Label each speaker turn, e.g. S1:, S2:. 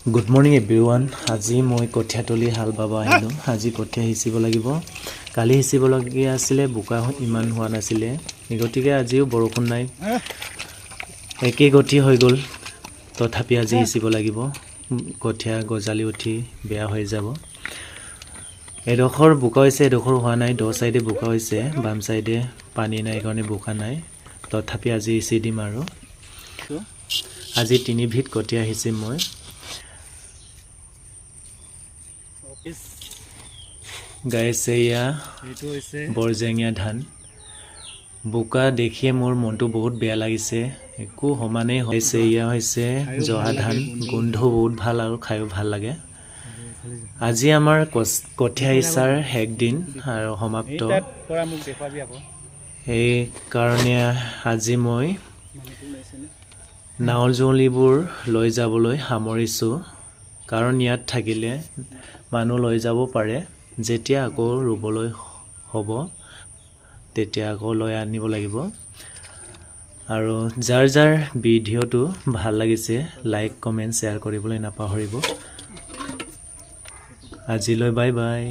S1: Good morning everyone. আজি মই কঠিয়াতলি হাল বাবা আহিলো। আজি কঠিয়া হিচিব লাগিব। কালি হিচিব লগিয়া আছিলে বোকা ইমান হোৱা নাছিলে। গতিকে আজিও বৰষুণ নাই। একে গতি হৈ গ'ল। তথাপি আজি হিচিব লাগিব। কঠিয়া গজালি উঠি বেয়া হৈ যাব। এডোখৰ বোকা হৈছে এডোখৰ হোৱা নাই। দ সাইডে বোকা হৈছে, বাম সাইডে পানী নাই কাৰণে বোকা নাই। তথাপি আজি হিচি দিম আৰু। আজি 3 ভিত কঠিয়া হিচিম মই। গাইছে ইয়া বৰজেঙীয়া ধান। বোকা দেখিয়ে মোৰ মনটো বহুত বেয়া লাগিছে। একো সমানেই হৈছে। ইয়া হৈছে জহা ধান। গোন্ধ বহুত ভাল আৰু খায়ো ভাল লাগে। আজি আমাৰ কঠিয়া হিচাৰ শেষ দিন আৰু সমাপ্ত। এই কাৰণে আজি মই নাৱল জুৱলিবোৰ লৈ যাবলৈ সামৰিছোঁ। কাৰণ ইয়াত থাকিলে মানুহ লৈ যাব পাৰে। যেতিয়া আকৌ ৰুবলৈ হ'ব তেতিয়া আকৌ লৈ আনিব লাগিব। আৰু যাৰ যাৰ ভিডিঅ'টো ভাল লাগিছে লাইক কমেন্ট শ্বেয়াৰ কৰিবলৈ নাপাহৰিব। আজিলৈ বাই বাই।